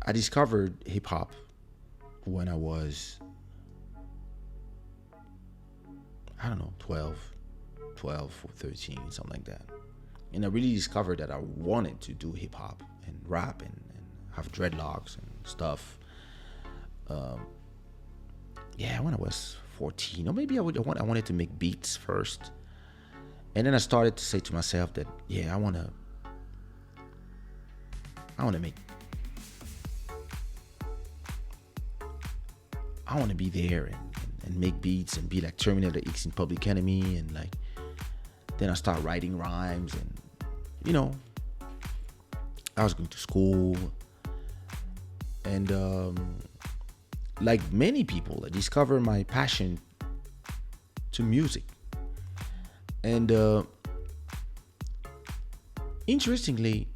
I discovered hip hop when I was, I don't know, 12 or 13, something like that. And I really discovered that I wanted to do hip hop and rap and have dreadlocks and stuff. Yeah, when I was 14, or maybe I wanted to make beats first. And then I started to say to myself that, yeah, I want to make, I want to be there and make beats and be like Terminator X in Public Enemy. And like, then I start writing rhymes and, you know, I was going to school. And like many people, I discovered my passion to music. And interestingly,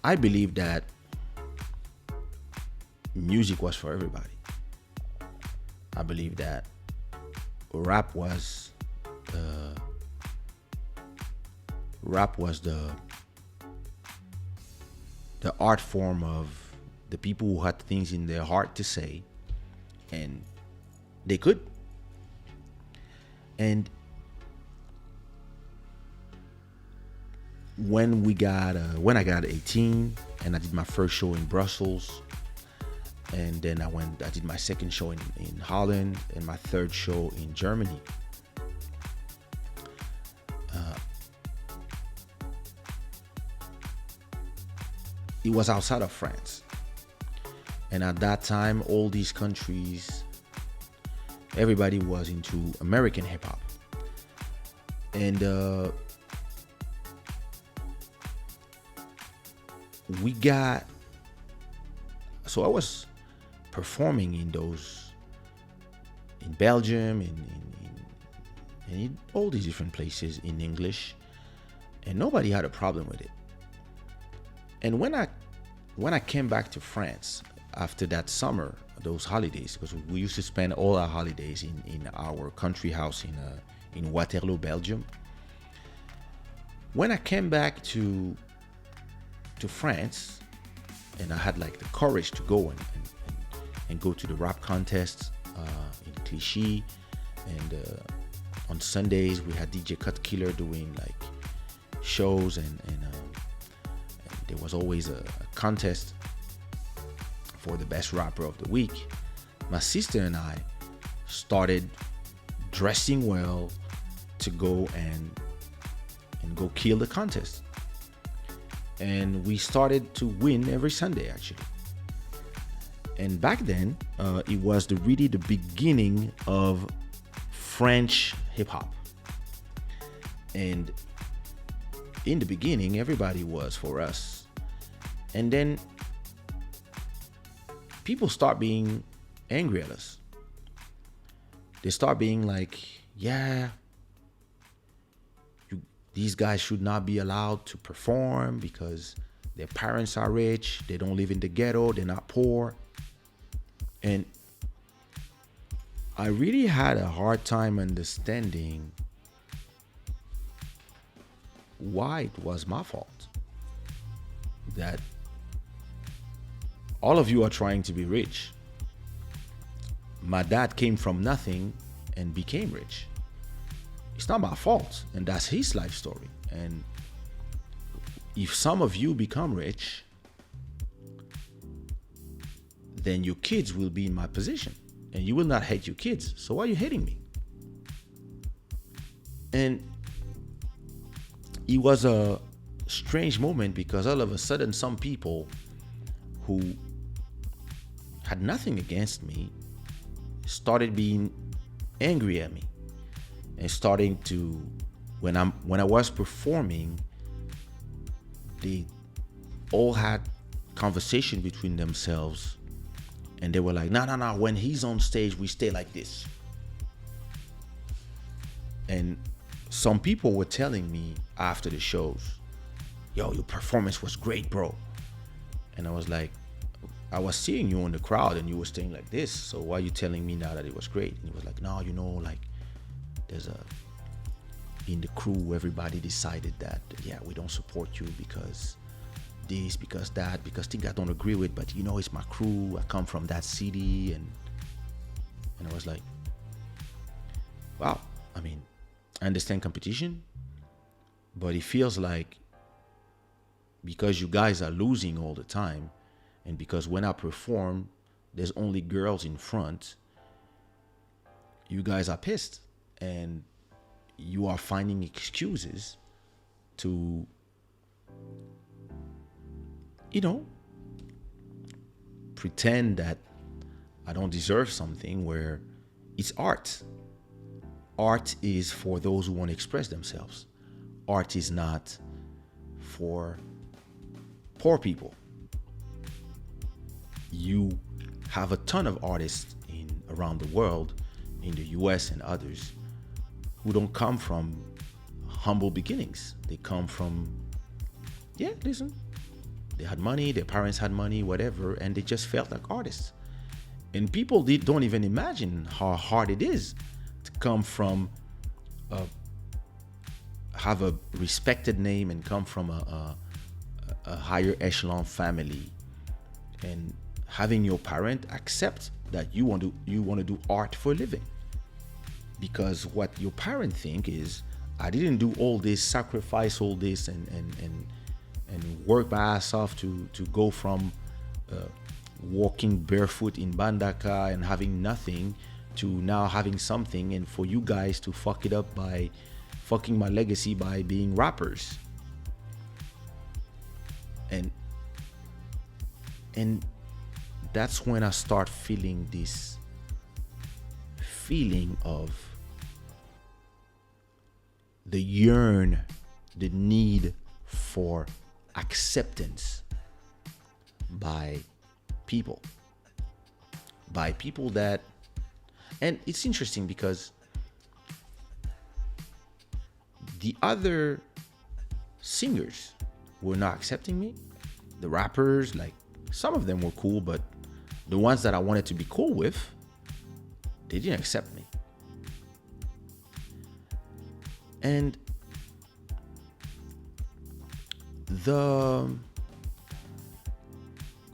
I believe that music was for everybody. I believe that rap was uh, rap was the art form of the people who had things in their heart to say, and they could. And when I got 18 and I did my first show in Brussels, and then I did my second show in Holland and my third show in Germany. It was outside of France. And at that time, all these countries, everybody was into American hip hop. And so I was performing in Belgium, in all these different places in English, and nobody had a problem with it. And when I came back to France after that summer, those holidays, because we used to spend all our holidays in our country house in Waterloo, Belgium. When I came back to France, and I had like the courage to go and go to the rap contests in Clichy, and on Sundays we had DJ Cut Killer doing like shows, and there was always a contest for the best rapper of the week. My sister and I started dressing well to go and go kill the contest. And we started to win every Sunday, actually. And back then, it was really the beginning of French hip hop. And in the beginning, everybody was for us. And then people start being angry at us. They start being like, yeah, these guys should not be allowed to perform because their parents are rich, they don't live in the ghetto, they're not poor. And I really had a hard time understanding why it was my fault that all of you are trying to be rich. My dad came from nothing and became rich. It's not my fault, and that's his life story. And if some of you become rich, then your kids will be in my position, and you will not hate your kids. So why are you hating me? And it was a strange moment because all of a sudden some people who had nothing against me started being angry at me, and starting to, when I was performing, they all had conversation between themselves, and they were like, no, when he's on stage we stay like this. And some people were telling me after the shows, yo, your performance was great, bro. And I was like, I was seeing you in the crowd and you were staying like this, so why are you telling me now that it was great? And he was like, no, like in the crew, everybody decided that, yeah, we don't support you because this, because that, because things I don't agree with, but it's my crew. I come from that city, and I was like, wow. I mean, I understand competition, but it feels like because you guys are losing all the time, and because when I perform, there's only girls in front, you guys are pissed, and you are finding excuses to, pretend that I don't deserve something where it's art. Art is for those who want to express themselves. Art is not for poor people. You have a ton of artists around the world, in the US and others, who don't come from humble beginnings. They come from, listen, they had money, their parents had money, whatever, and they just felt like artists. And people don't even imagine how hard it is to come from, have a respected name and come from a higher echelon family, and having your parent accept that you want to do art for a living. Because what your parent think is, I didn't do all this, sacrifice all this, and work my ass off to go from walking barefoot in Bandaka and having nothing to now having something, and for you guys to fuck it up by fucking my legacy by being rappers. And that's when I start feeling this feeling of the need for acceptance by people that, and it's interesting because the other singers were not accepting me. The rappers, like, some of them were cool, but the ones that I wanted to be cool with, they didn't accept me. And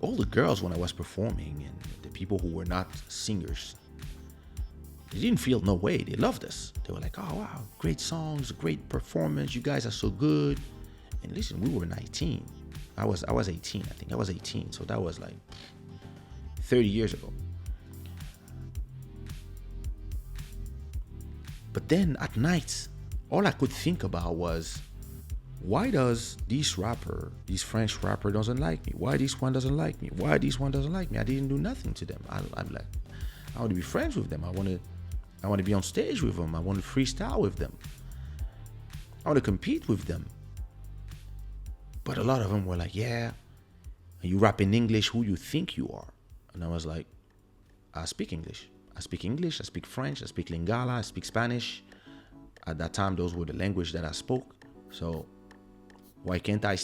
all the girls, when I was performing, and the people who were not singers, they didn't feel no way. They loved us. They were like, oh wow, great songs, great performance, you guys are so good. And listen, we were 19. I was 18, I think. I was 18, so that was like 30 years ago. But then at night, all I could think about was, why does this French rapper doesn't like me? Why this one doesn't like me? Why this one doesn't like me? I didn't do nothing to them. I'm like, I want to be friends with them. I want to be on stage with them. I want to freestyle with them. I want to compete with them. But a lot of them were like, yeah, you rap in English, who you think you are? And I was like, I speak English. I speak English, I speak French, I speak Lingala, I speak Spanish. At that time, those were the language that I spoke. So why can't I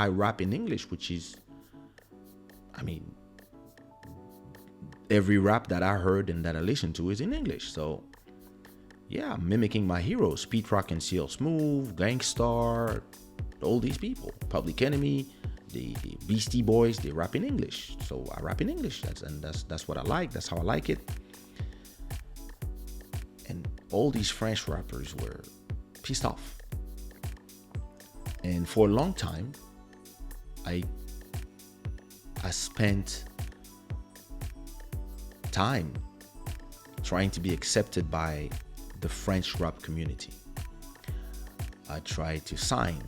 rap in English, which is, I mean, every rap that I heard and that I listened to is in English. So yeah, I'm mimicking my heroes, Pete Rock and CL Smooth, Gangstar, all these people, Public Enemy, the Beastie Boys, they rap in English. So I rap in English. That's what I like. That's how I like it. And all these French rappers were pissed off. And for a long time, I spent time trying to be accepted by the French rap community. I tried to sign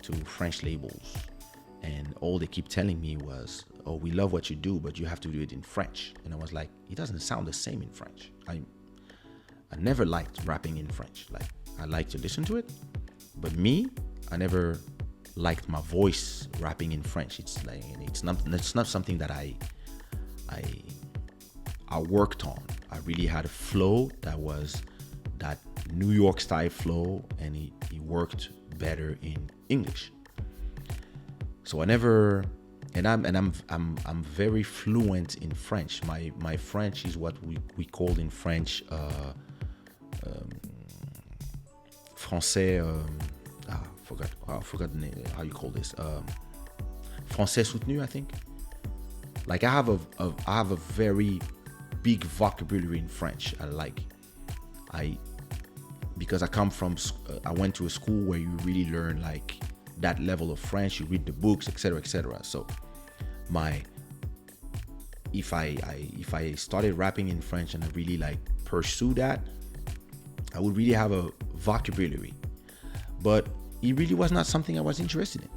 to French labels, and all they keep telling me was, oh, we love what you do, but you have to do it in French. And I was like, it doesn't sound the same in French. I never liked rapping in French. Like, I like to listen to it, but I never liked my voice rapping in French. It's not something that I worked on. I really had a flow that was that New York style flow, and it worked better in English. So I never, and I'm very fluent in French. My French is what we called in French français. I forgot the name. How you call this? Français soutenu, I think. Like I have a very big vocabulary in French. I because I come from I went to a school where you really learn like that level of French. You read the books, etc., etc. So my if I started rapping in French and I really like pursue that, I would really have a vocabulary. But it really was not something I was interested in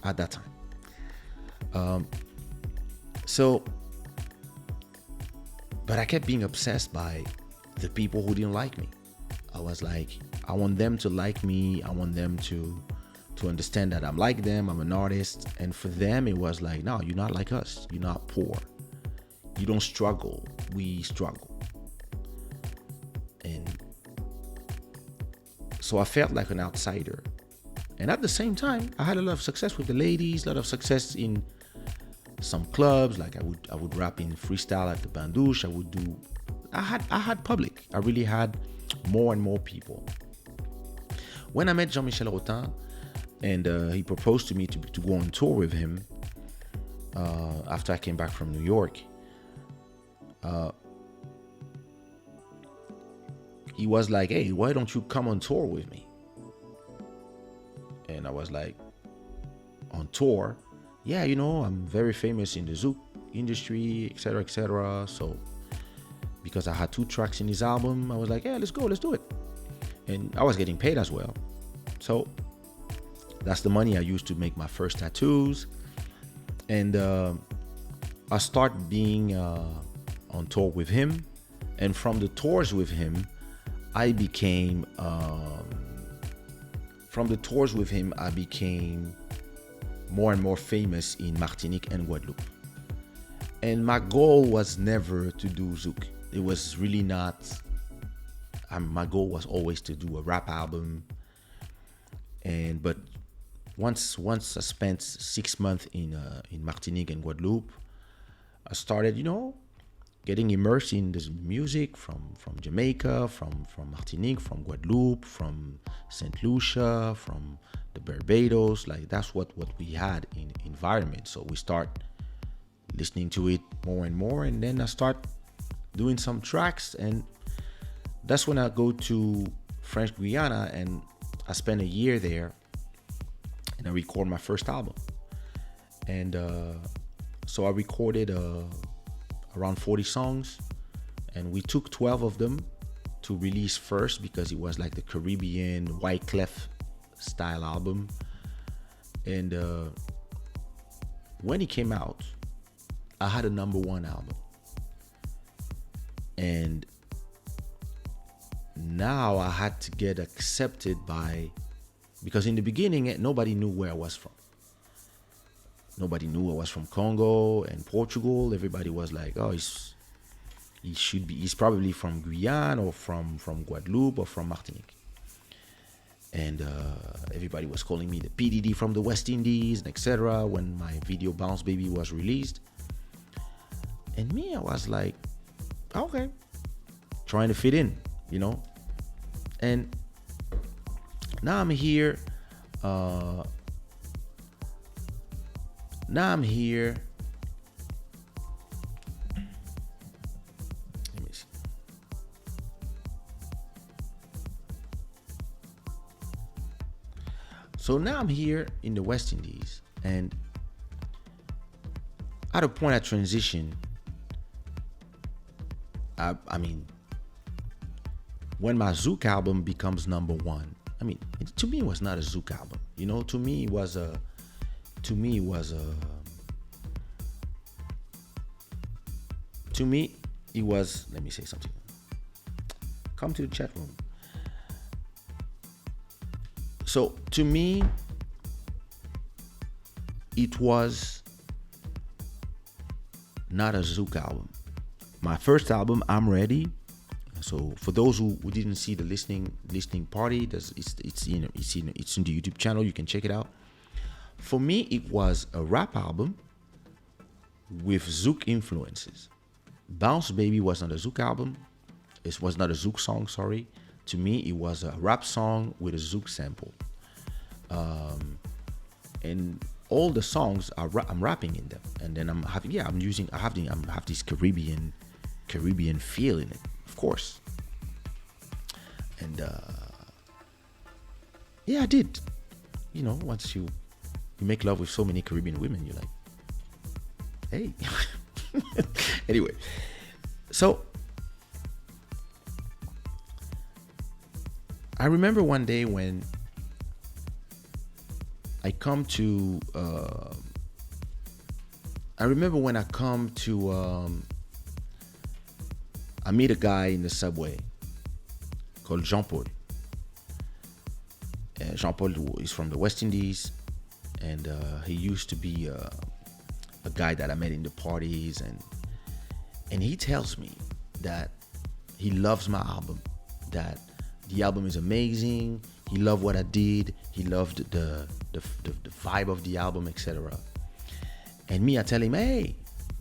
at that time. But I kept being obsessed by the people who didn't like me. I was like, I want them to like me. I want them to understand that I'm like them. I'm an artist. And for them, it was like, no, you're not like us. You're not poor. You don't struggle. We struggle. And so I felt like an outsider. And at the same time, I had a lot of success with the ladies, a lot of success in some clubs. Like I would rap in freestyle at the Bandouche. I had public. I really had more and more people. When I met Jean-Michel Rotin and he proposed to me to go on tour with him after I came back from New York, he was like, hey, why don't you come on tour with me? And I was like, on tour? Yeah, I'm very famous in the Zouk industry, etc., etc. So because I had 2 tracks in his album, I was like, yeah, let's go, let's do it. And I was getting paid as well. So that's the money I used to make my first tattoos. And I started being on tour with him. And from the tours with him, I became more and more famous in Martinique and Guadeloupe. And my goal was never to do Zouk. It was really not. My goal was always to do a rap album. But once I spent 6 months in Martinique and Guadeloupe, I started, getting immersed in this music from Jamaica, from Martinique, from Guadeloupe, from St. Lucia, from the Barbados. Like that's what we had in environment. So we start listening to it more and more, and then I start doing some tracks, and that's when I go to French Guiana, and I spend a year there, and I record my first album. And so I recorded around 40 songs, and we took 12 of them to release first because it was like the Caribbean Wyclef style album. And when it came out, I had a #1 album. And now I had to get accepted because in the beginning, nobody knew where I was from. Nobody knew I was from Congo and Portugal. Everybody was like, oh, he's probably from Guyana or from Guadeloupe or from Martinique. And everybody was calling me the PDD from the West Indies, etc. when my video Bounce Baby was released. And me, I was like, okay, trying to fit in, And now I'm here. Let me see. So now I'm here in the West Indies, and at a point I transition. I mean, when my Zouk album becomes #1, to me it was not a Zouk album. To me it was let me say something. Come to the chat room. So to me, it was not a Zouk album. My first album, I'm Ready. So for those who didn't see the listening party, it's in the YouTube channel. You can check it out. For me, it was a rap album with Zouk influences. Bounce Baby was not a Zouk album. It was not a Zouk song, sorry. to me, it was a rap song with a zouk sample. And all the songs are I'm rapping in them, and then I'm having I'm using I have this Caribbean feel in it, of course. And I did. Once you make love with so many Caribbean women, you're like, hey. Anyway, so I remember one day when I come to I meet a guy in the subway called Jean-Paul. Jean-Paul is from the West Indies, and he used to be a guy that I met in the parties, and he tells me that he loves my album, that the album is amazing. He loved what I did. He loved the vibe of the album, etc. And me, I tell him, hey,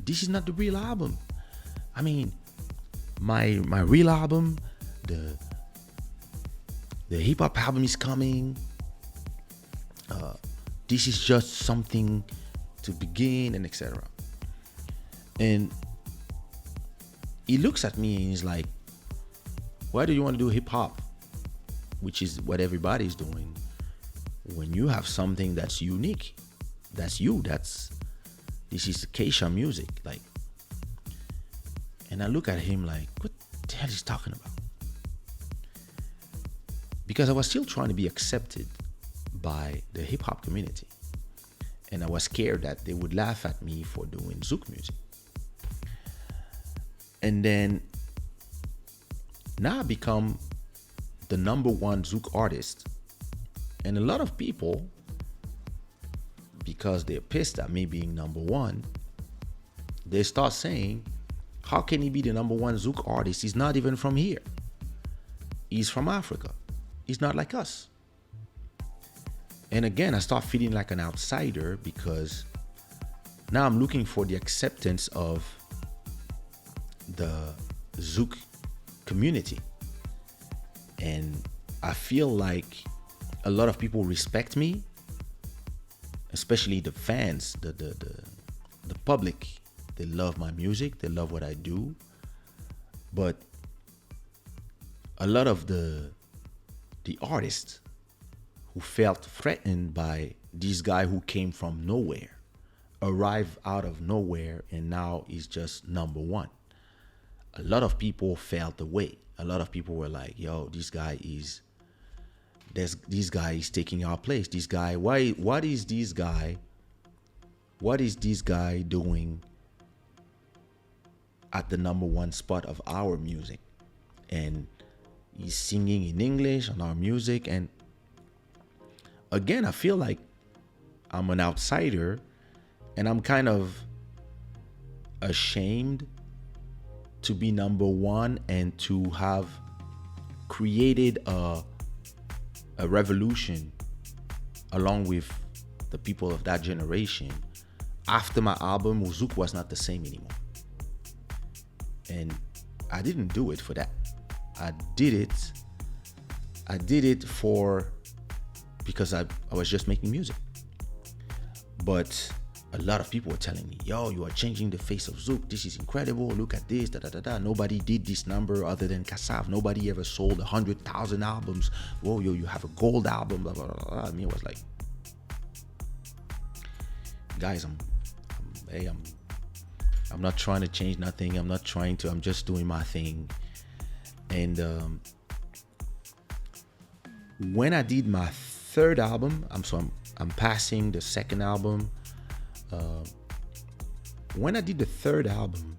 this is not the real album. I mean, my real album, the hip hop album is coming. This is just something to begin, and etc. And he looks at me and he's like, why do you want to do hip hop, which is what everybody's doing, when you have something that's unique, that's you, this is Kaysha music, like. And I look at him like, what the hell is he talking about? Because I was still trying to be accepted by the hip hop community, and I was scared that they would laugh at me for doing zouk music. And then now I become the number one zouk artist, and a lot of people, because they're pissed at me being number one, they start saying, how can he be the number one zouk artist? He's not even from here. He's from Africa. He's not like us. And again, I start feeling like an outsider, because now I'm looking for the acceptance of the zouk community. And I feel like a lot of people respect me, especially the fans, the public. They love my music, they love what I do. But a lot of the artists who felt threatened by this guy who came from nowhere, arrived out of nowhere, and now is just number one. A lot of people felt the way. A lot of people were like, yo, this guy is taking our place. This guy, what is this guy doing at the number one spot of our music? And he's singing in English on our music. And again, I feel like I'm an outsider, and I'm kind of ashamed to be number one and to have created a revolution along with the people of that generation. After my album, zouk was not the same anymore. And I didn't do it for that. I did it because I was just making music. But a lot of people were telling me, yo, you are changing the face of zouk. This is incredible. Look at this, da da da da. Nobody did this number other than Kassav. Nobody ever sold 100,000 albums. Whoa, yo, you have a gold album, blah, blah, blah, blah. I mean, it was like, guys, I'm not trying to change nothing. I'm just doing my thing. And when I did my third album, I'm passing the second album. When I did the third album,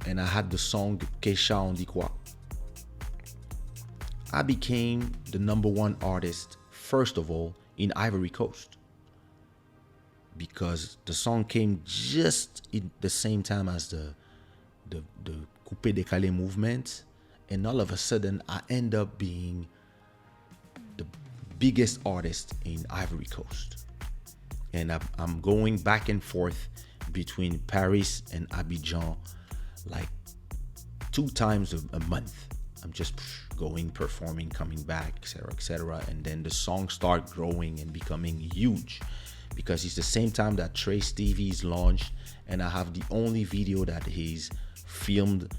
and I had the song Kaysha on dit quoi, I became the number one artist, first of all, in Ivory Coast, because the song came just in the same time as the coupé décalé movement, and all of a sudden I end up being the biggest artist in Ivory Coast. And I'm going back and forth between Paris and Abidjan like 2 times a month. I'm just going, performing, coming back, etc., etc. And then the songs start growing and becoming huge, because it's the same time that Trace TV is launched, and I have the only video that he's filmed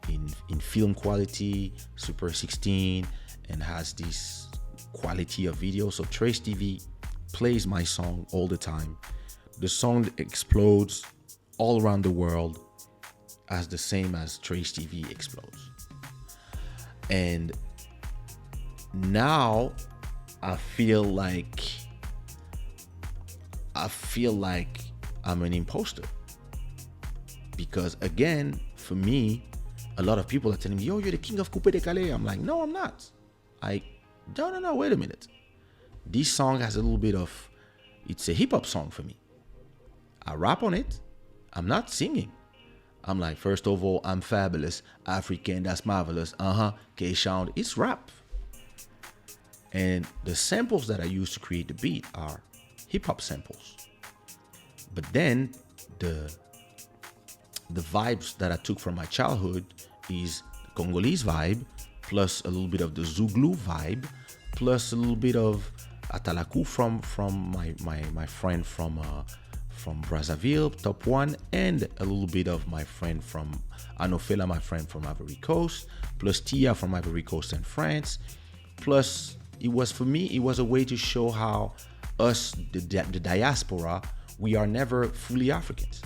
in film quality, Super 16, and has this quality of video. So Trace TV plays my song all the time. The song explodes all around the world as the same as Trace TV explodes. And now I feel like I'm an imposter, because again, for me, a lot of people are telling me, yo, you're the king of Coupé Décalé. I'm like, no, I'm not. No, wait a minute. This song has a little bit of, it's a hip hop song for me. I rap on it. I'm not singing. I'm like, first of all, I'm fabulous, African, that's marvelous. Kaysha, it's rap. And the samples that I use to create the beat are hip hop samples. But then the vibes that I took from my childhood is the Congolese vibe, plus a little bit of the Zouglou vibe, plus a little bit of Atalaku from my friend from Brazzaville, Top One, and a little bit of my friend from Anofela, my friend from Ivory Coast, plus Tia from Ivory Coast and France. Plus, it was a way to show how us, the diaspora, we are never fully Africans.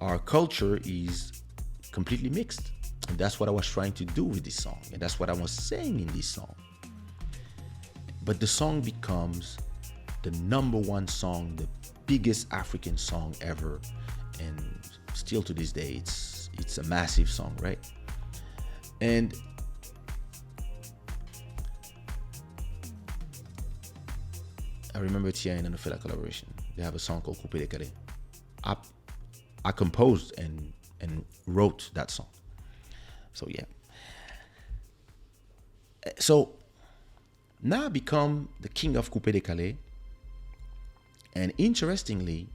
Our culture is completely mixed. And that's what I was trying to do with this song. And that's what I was saying in this song. But the song becomes the number one song, the biggest African song ever. And still to this day, it's a massive song, right? And I remember Tia and Anofela collaboration. They have a song called Coupé Décalé. I composed and wrote that song. So yeah. So now I become the king of Coupé Décalé. And interestingly,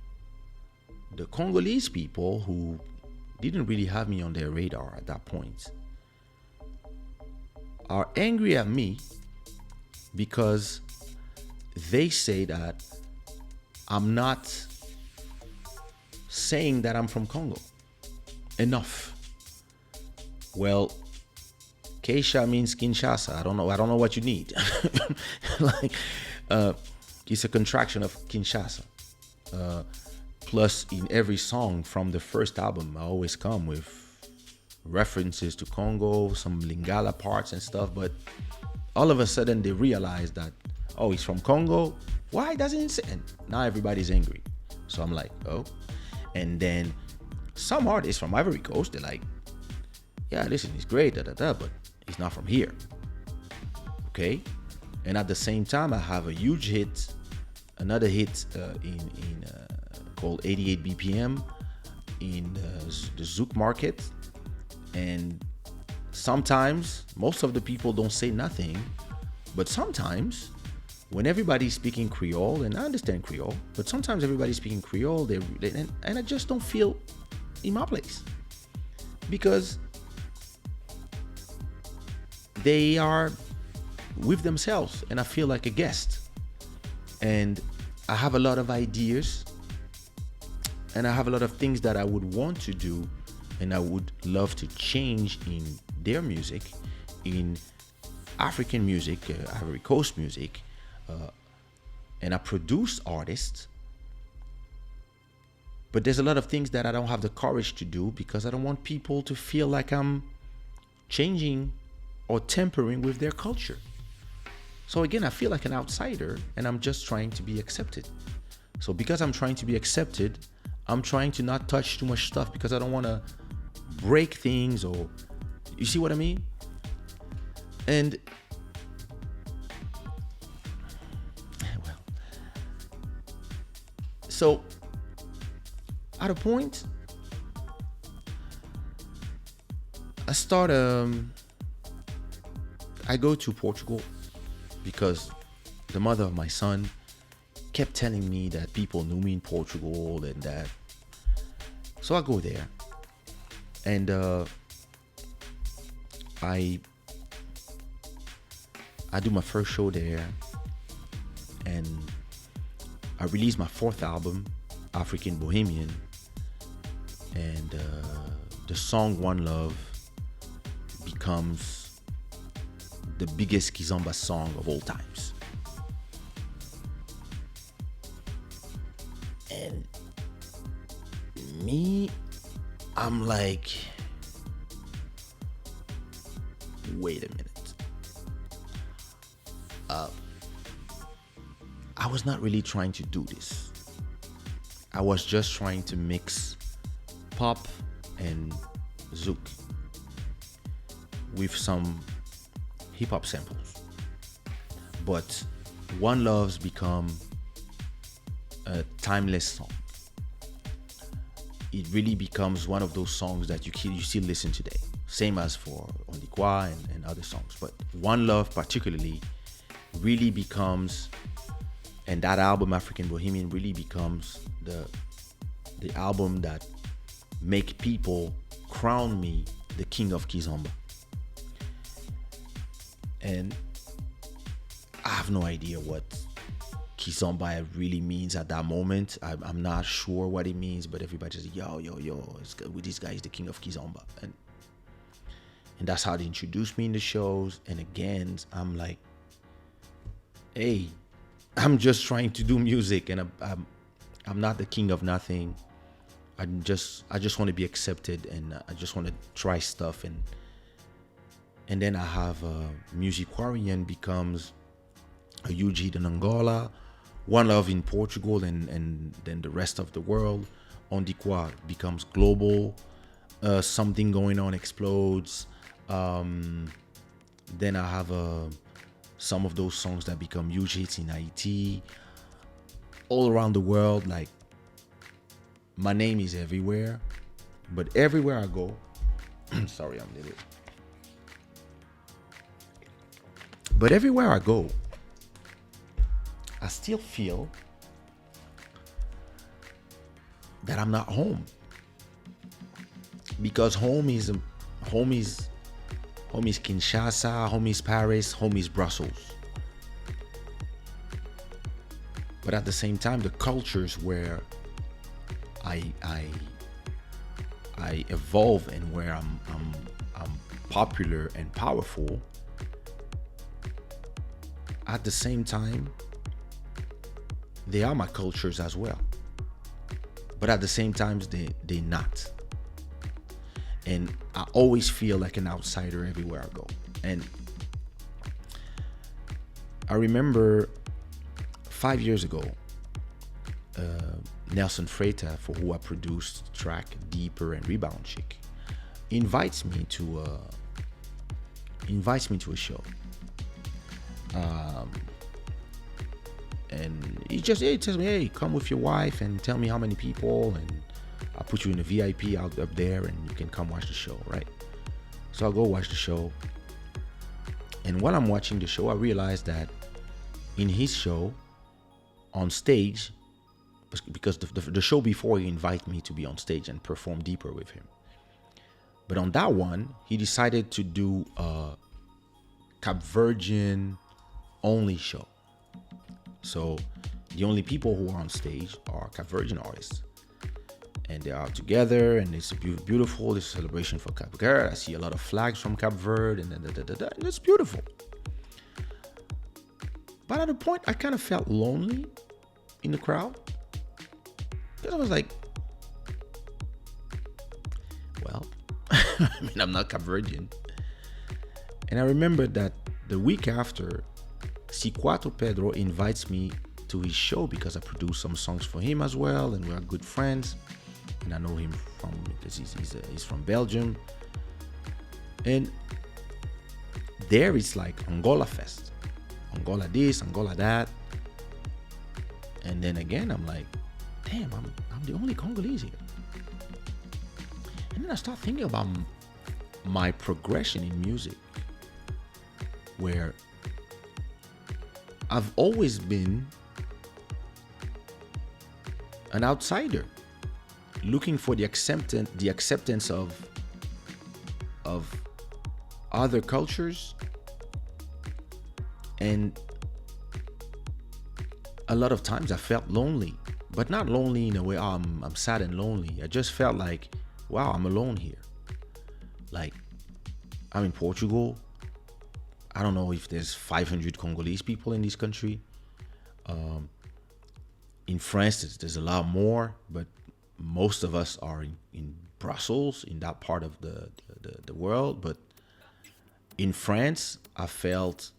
the Congolese people who didn't really have me on their radar at that point are angry at me because they say that I'm not saying that I'm from Congo enough. Well, Kaysha means Kinshasa. I don't know what you need. It's a contraction of Kinshasa. Plus, in every song from the first album, I always come with references to Congo, some Lingala parts and stuff. But all of a sudden, they realize that, oh, he's from Congo. Why doesn't he say? And now everybody's angry. So I'm like, oh. And then some artists from Ivory Coast, they're like, yeah, listen, he's great, but he's not from here. Okay? And at the same time, I have a huge hit, another hit called 88 BPM in the Zouk market. And sometimes, most of the people don't say nothing, but sometimes, when everybody's speaking Creole, and I understand Creole, but sometimes everybody's speaking Creole, and I just don't feel in my place. Because they are with themselves, and I feel like a guest. And I have a lot of ideas, and I have a lot of things that I would want to do, and I would love to change in their music, in African music, Ivory Coast music, and I produce artists. But there's a lot of things that I don't have the courage to do because I don't want people to feel like I'm changing or tampering with their culture. So again, I feel like an outsider, and I'm just trying to be accepted. So because I'm trying to be accepted, I'm trying to not touch too much stuff because I don't want to break things, or you see what I mean? And well, so at a point, I go to Portugal because the mother of my son kept telling me that people knew me in Portugal and that. So I go there, and I I do my first show there, and I released my fourth album, African Bohemian, and the song One Love becomes the biggest kizomba song of all times. And me, I'm like, wait a minute. I was not really trying to do this. I was just trying to mix pop and zouk with some hip hop samples. But One Love's become a timeless song. It really becomes one of those songs that you still listen today. Same as for On the Kwa and other songs. But One Love particularly really becomes, and that album African Bohemian really becomes the album that make people crown me the king of Kizomba. And I have no idea what Kizomba really means at that moment. I'm not sure what it means, but everybody says, yo, this guy is the king of Kizomba. And that's how they introduced me in the shows. And again, I'm like, hey, I'm just trying to do music, and I'm not the king of nothing. I just want to be accepted, and I just want to try stuff, and then I have Musicquarian becomes a huge hit in Angola, One Love in Portugal, and then the rest of the world. On the Quad becomes global. Something Going On explodes. Then I have some of those songs that become huge hits in Haiti, all around the world. Like, my name is everywhere, but everywhere I go, sorry, I'm a little. But everywhere I go, I still feel that I'm not home, because home is Kinshasa, home is Paris, home is Brussels. But at the same time, the cultures where I evolve and where I'm popular and powerful, at the same time, they are my cultures as well. But at the same time, they're not. And I always feel like an outsider everywhere I go. And I remember 5 years ago, Nelson Freita, for who I produced the track Deeper and Rebound Chick, invites me to a show. And he tells me, hey, come with your wife and tell me how many people, and I'll put you in a VIP out up there and you can come watch the show, right? So I'll go watch the show. And while I'm watching the show, I realized that in his show, on stage, because the show before, he invited me to be on stage and perform Deeper with him. But on that one, he decided to do a Cap Verdean only show. So the only people who are on stage are Cap Verdean artists. And they are together, and it's beautiful. It's a celebration for Cap Verde. I see a lot of flags from Cap Verde, and and it's beautiful. But at a point, I kind of felt lonely in the crowd, because I was like, well, I mean, I'm not Cap Verdean. And I remember that the week after, C4 Pedro invites me to his show because I produced some songs for him as well, and we're good friends. And I know him because he's from Belgium. And there it's like Angola Fest. Angola this, Angola that. And then again, I'm like, damn, I'm the only Congolese here. And then I start thinking about my progression in music, where I've always been an outsider, looking for the acceptance of other cultures, and a lot of times I felt lonely, but not lonely in a way, oh, I'm sad and lonely. I just felt like, wow, I'm alone here. Like, I'm in Portugal. I don't know if there's 500 Congolese people in this country. In France, there's a lot more, but most of us are in Brussels, in that part of the world. But in France, I felt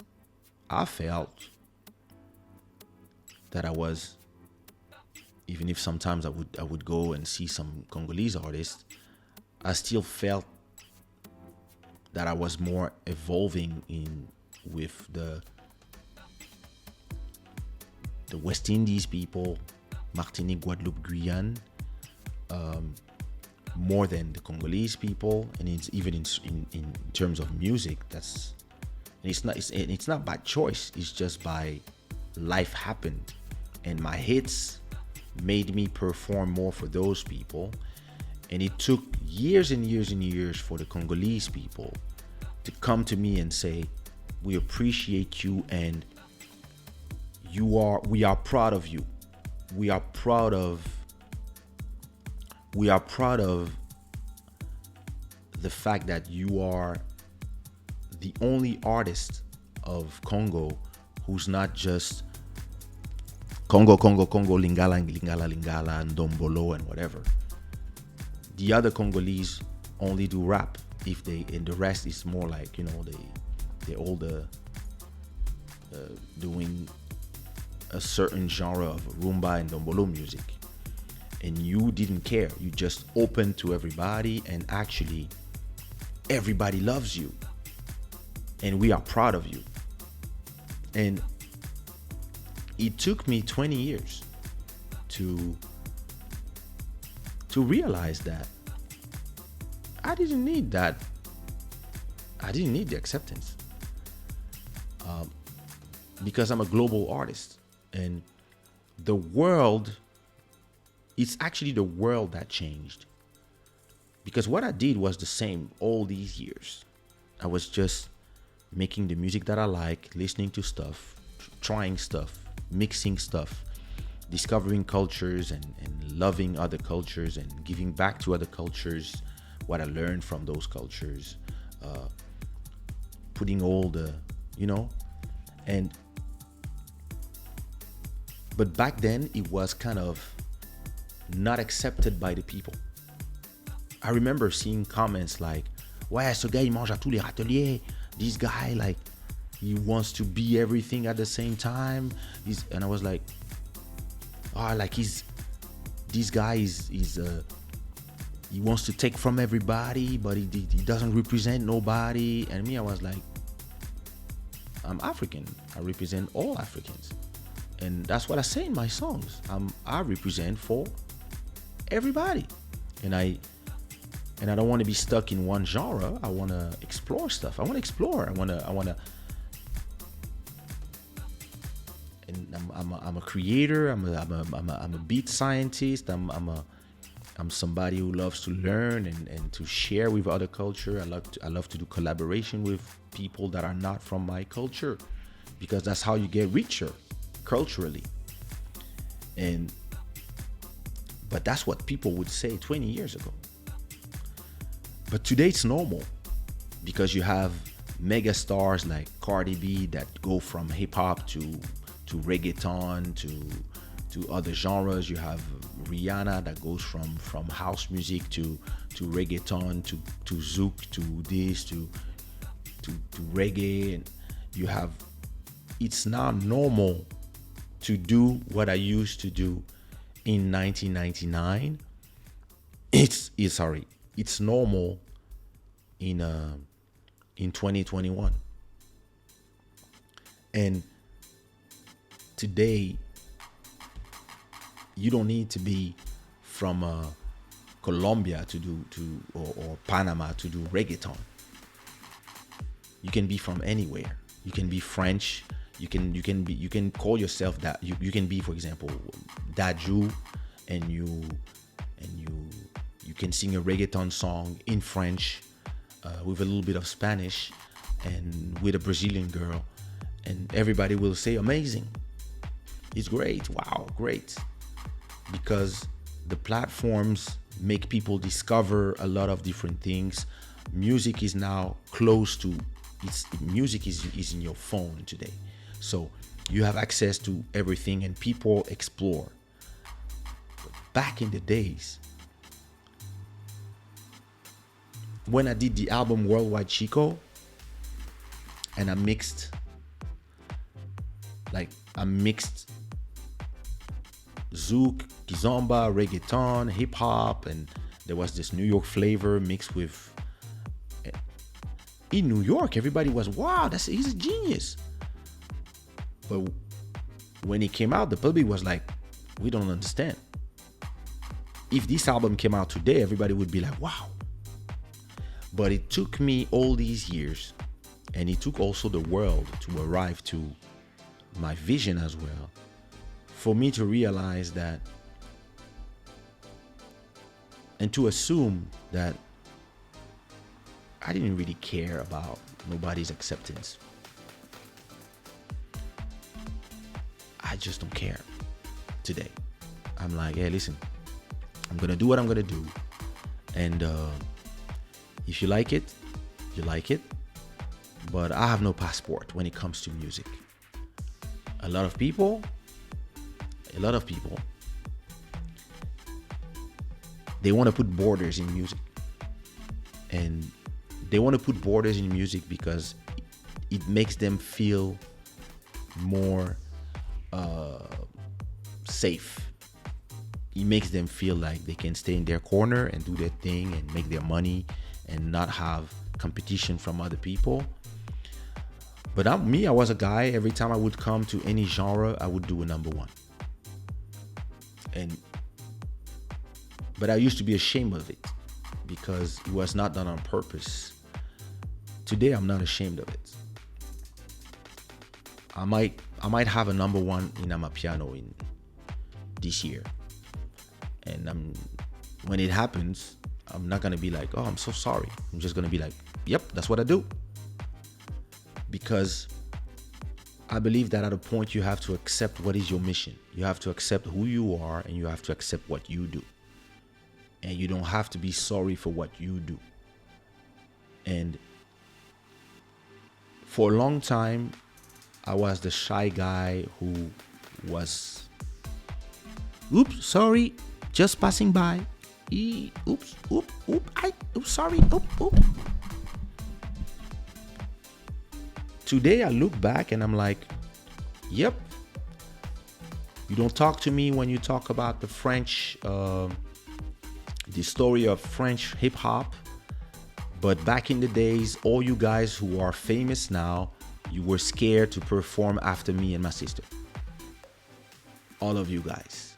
that I was, even if sometimes I would go and see some Congolese artists, I still felt that I was more evolving in with the West Indies people, Martinique, Guadeloupe, Guyane, more than the Congolese people, and it's even in terms of music. It's not by choice. It's just by life happened, and my hits made me perform more for those people. And it took years and years and years for the Congolese people to come to me and say, we appreciate you, and we are proud of you. We are proud of the fact that you are the only artist of Congo who's not just Congo, Lingala, and Ndombolo and whatever. The other Congolese only do rap, and the rest is more like, they all doing a certain genre of rumba and Ndombolo music. And you didn't care. You just opened to everybody, and actually everybody loves you. And we are proud of you. And it took me 20 years to realize that I didn't need that. I didn't need the acceptance, because I'm a global artist, and the world, it's actually the world that changed. Because what I did was the same all these years. I was just making the music that I like, listening to stuff, trying stuff, mixing stuff, discovering cultures, and loving other cultures, and giving back to other cultures what I learned from those cultures, putting all the, but back then it was kind of not accepted by the people. I remember seeing comments like, ouais, ce gars il mange à tous les râteliers. This guy, like, he wants to be everything at the same time. And I was like, this guy is he wants to take from everybody, but he doesn't represent nobody. And me, I was like, I'm African. I represent all Africans. And that's what I say in my songs. I represent for everybody. And I don't want to be stuck in one genre. I want to explore stuff. I want to explore. I want to. And I'm a creator. I'm a beat scientist. I'm somebody who loves to learn and to share with other culture. I love to do collaboration with people that are not from my culture, because that's how you get richer culturally. But that's what people would say 20 years ago. But today it's normal, because you have mega stars like Cardi B that go from hip hop to reggaeton to other genres. You have Rihanna that goes from house music to reggaeton to zouk to this to reggae. And you have, it's now normal to do what I used to do in 1999. It's normal in 2021. And today, you don't need to be from Colombia or Panama to do reggaeton. You can be from anywhere. You can be French. You can call yourself that. You can be, for example, Daju, and you can sing a reggaeton song in French. with a little bit of Spanish and with a Brazilian girl, and everybody will say amazing. It's great. Wow, great. Because the platforms make people discover a lot of different things. Music is now close to it's music is in your phone today. So you have access to everything and people explore. But back in the days, when I did the album Worldwide Chico, and I mixed zouk, kizomba, reggaeton, hip hop, and there was this New York flavor mixed with. In New York, everybody was, wow, he's a genius. But when it came out, the public was like, we don't understand. If this album came out today, everybody would be like, wow. But it took me all these years, and it took also the world to arrive to my vision as well, for me to realize that and to assume that I didn't really care about nobody's acceptance. I just don't care today. I'm like, hey, listen, I'm gonna do what I'm gonna do, and if you like it, you like it. But I have no passport when it comes to music. A lot of people, they want to put borders in music, and they want to put borders in music because it makes them feel more safe. It makes them feel like they can stay in their corner and do their thing and make their money and not have competition from other people. But I was a guy, every time I would come to any genre, I would do a number one. But I used to be ashamed of it because it was not done on purpose. Today, I'm not ashamed of it. I might have a number one in Amapiano in this year. And when it happens, I'm not going to be like, oh, I'm so sorry. I'm just going to be like, yep, that's what I do. Because I believe that at a point you have to accept what is your mission. You have to accept who you are, and you have to accept what you do. And you don't have to be sorry for what you do. And for a long time, I was the shy guy who was, oops, sorry, just passing by. Oops, sorry, oop. Today, I look back and I'm like, yep. You don't talk to me when you talk about the French, the story of French hip hop. But back in the days, all you guys who are famous now, you were scared to perform after me and my sister. All of you guys.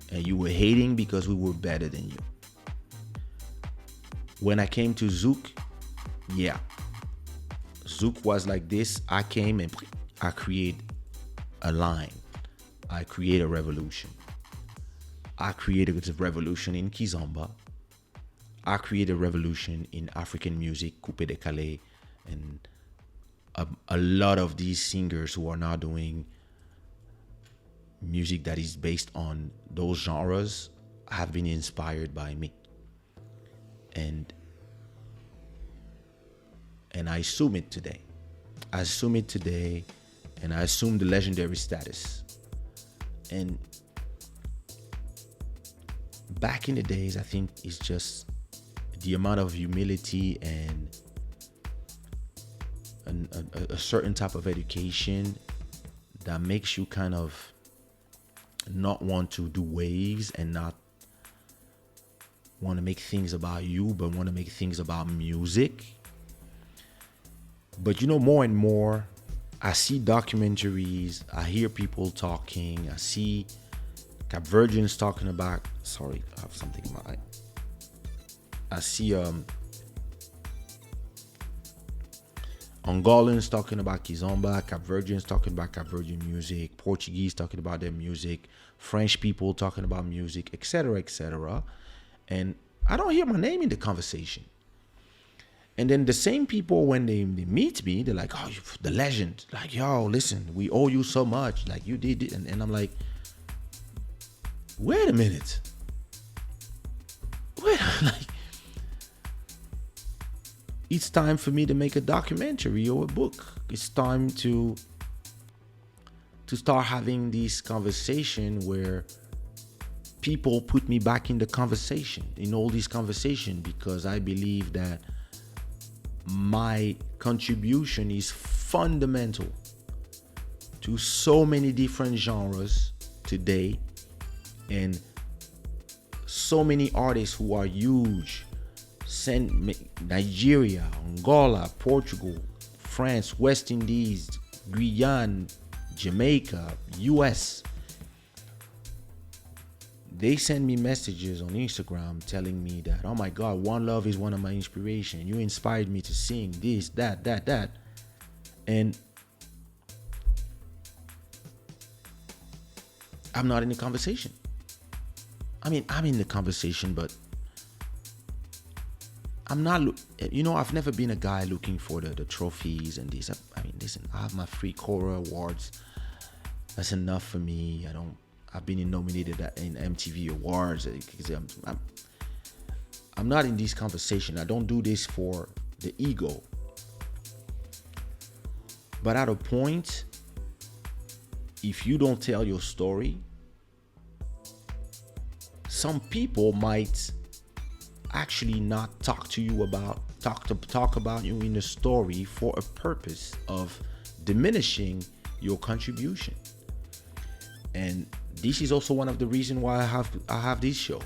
And you were hating because we were better than you. When I came to Zouk, yeah. Zouk was like this. I came and I create a line. I create a revolution. I created a revolution in Kizomba. I created a revolution in African music, Coupé Décalé, and a lot of these singers who are now doing music that is based on those genres have been inspired by me. And I assume it today. I assume it today, and I assume the legendary status. And back in the days, I think it's just the amount of humility and a certain type of education that makes you kind of not want to do waves and not want to make things about you, but want to make things about music. But more and more, I see documentaries, I hear people talking, I see Capverdians talking about, sorry, I have something in my eye. I see Angolans talking about Kizomba, Capverdians talking about Capverdian music, Portuguese talking about their music, French people talking about music, etc., etc. And I don't hear my name in the conversation. And then the same people, when they meet me, they're like, oh, the legend. Like, yo, listen, we owe you so much. Like, you did it. And I'm like, wait a minute. Like, it's time for me to make a documentary or a book. It's time to start having this conversation where people put me back in the conversation, in all these conversations, because I believe that my contribution is fundamental to so many different genres today, and so many artists who are huge. Nigeria, Angola, Portugal, France, West Indies, Guyana, Jamaica, US. They send me messages on Instagram telling me that, oh my God, One Love is one of my inspiration. You inspired me to sing this, that. And I'm not in the conversation. I mean, I'm in the conversation, but I'm not, I've never been a guy looking for the trophies and this. I mean, listen, I have my free Cora awards. That's enough for me. I've been nominated in MTV Awards. I'm not in this conversation. I don't do this for the ego. But at a point, if you don't tell your story, some people might actually not talk about you in the story for a purpose of diminishing your contribution. And this is also one of the reasons why I have this show,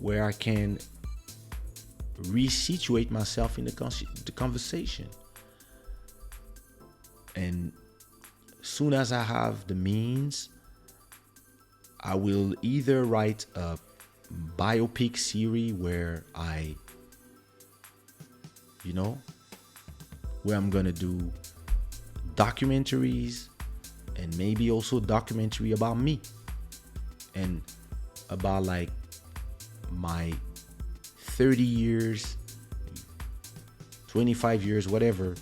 where I can resituate myself in the conversation. And soon as I have the means, I will either write a biopic series where where I'm gonna do documentaries, and maybe also documentary about me and about like my 30 years, 25 years, whatever,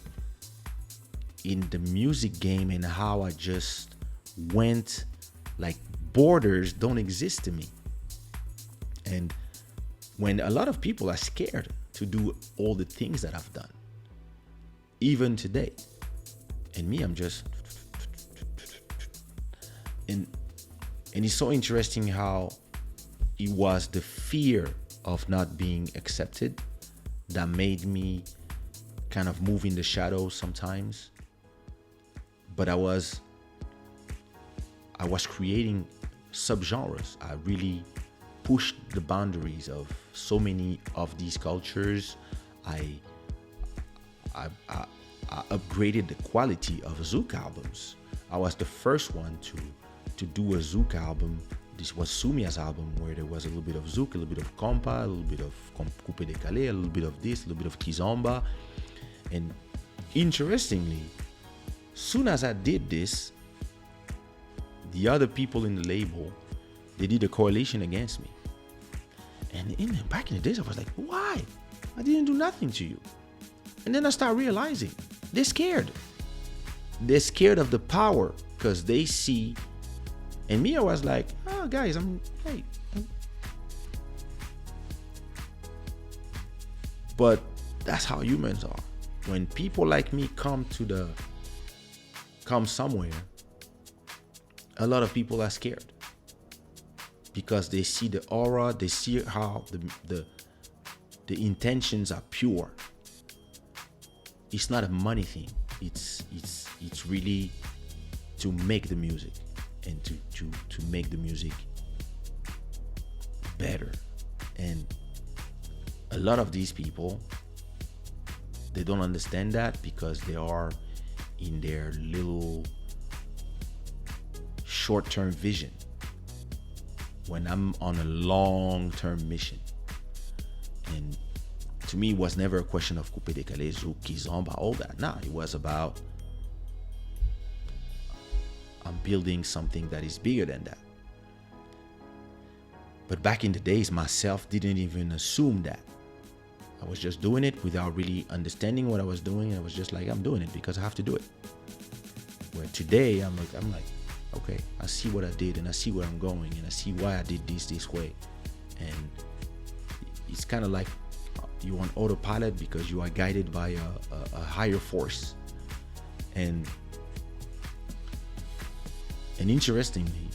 in the music game, and how I just went, like, borders don't exist to me. And when a lot of people are scared to do all the things that I've done, even today, and me, I'm just, and it's so interesting how it was the fear of not being accepted that made me kind of move in the shadows sometimes. But I was creating subgenres. I really pushed the boundaries of so many of these cultures. I upgraded the quality of Zouk albums. I was the first one to do a Zouk album. This was Sumia's album, where there was a little bit of Zouk, a little bit of compa, a little bit of coupé décalé, a little bit of this, a little bit of kizomba. And interestingly, soon as I did this, the other people in the label, they did a correlation against me. And back in the days, I was like, why? I didn't do nothing to you. And then I start realizing they're scared. They're scared of the power, because they see. And me, I was like, oh, guys, hey. But that's how humans are. When people like me come somewhere, a lot of people are scared, because they see the aura, they see how the intentions are pure. It's not a money thing. It's really to make the music, and to make the music better. And a lot of these people, they don't understand that, because they are in their little short-term vision, when I'm on a long-term mission. And to me, it was never a question of coupé décalé, zouk, kizomba, all that. Nah, it was about, I'm building something that is bigger than that. But back in the days, myself didn't even assume that. I was just doing it without really understanding what I was doing. And I was just like, I'm doing it because I have to do it. Where today I'm like, okay, I see what I did and I see where I'm going and I see why I did this way. And it's kind of like you on autopilot because you are guided by a higher force. And interestingly,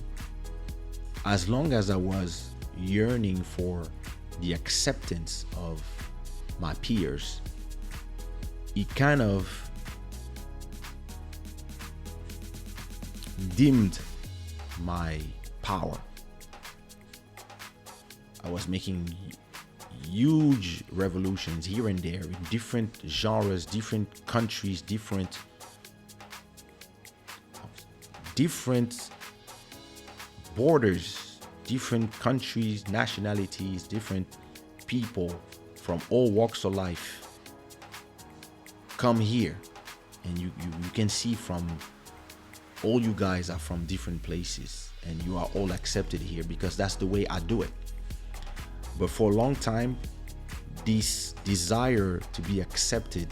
as long as I was yearning for the acceptance of my peers, it kind of dimmed my power. I was making huge revolutions here and there in different genres, different countries, different borders, different countries, nationalities, different people from all walks of life come here. And you can see from all you guys are from different places and you are all accepted here because that's the way I do it. But for a long time, this desire to be accepted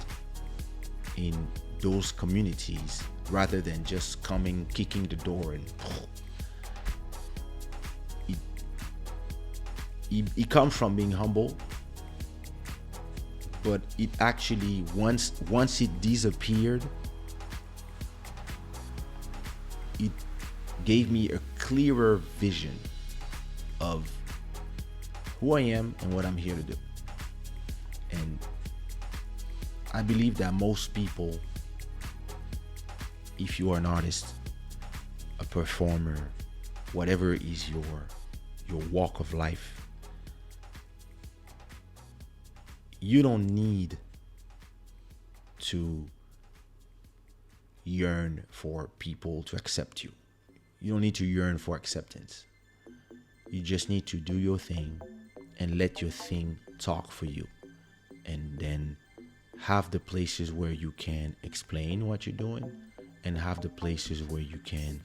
in those communities rather than just coming, kicking the door and it comes from being humble, but it actually once it disappeared, it gave me a clearer vision of who I am and what I'm here to do. And I believe that most people, if you are an artist, a performer, whatever is your walk of life, you don't need to yearn for people to accept you. You don't need to yearn for acceptance. You just need to do your thing and let your thing talk for you. And then have the places where you can explain what you're doing and have the places where you can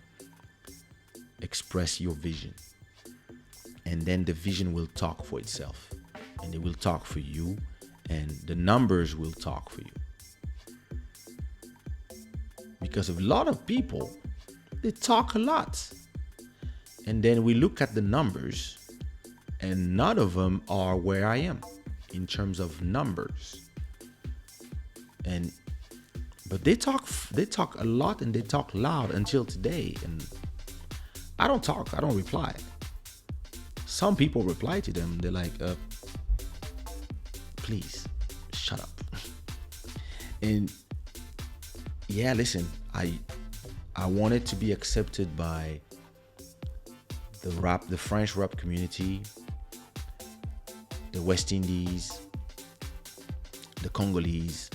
express your vision. And then the vision will talk for itself and it will talk for you and the numbers will talk for you. Because a lot of people, they talk a lot. And then we look at the numbers and none of them are where I am in terms of numbers. But they talk a lot and they talk loud until today. And I don't talk, I don't reply. Some people reply to them, they're like, please shut up. And yeah, listen, I wanted to be accepted by the French rap community, the West Indies, the Congolese,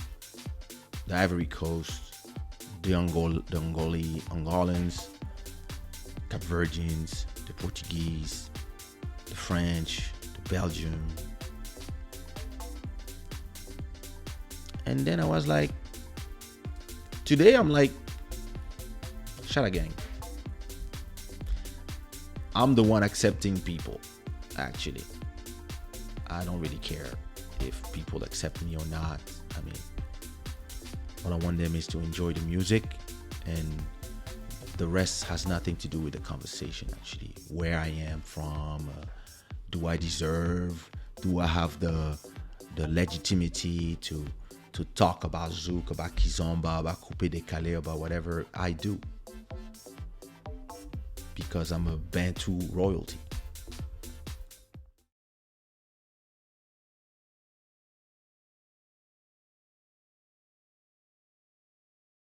the Ivory Coast, the Angolans, Cape Verdeans, the Portuguese, the French, the Belgium. And then I was like, today I'm like, Shada gang. I'm the one accepting people, actually. I don't really care if people accept me or not. I mean, all I want them is to enjoy the music, and the rest has nothing to do with the conversation, actually. Where I am from, do I deserve, do I have the legitimacy to talk about Zouk, about Kizomba, about Coupé Décalé, about whatever I do. Because I'm a Bantu royalty.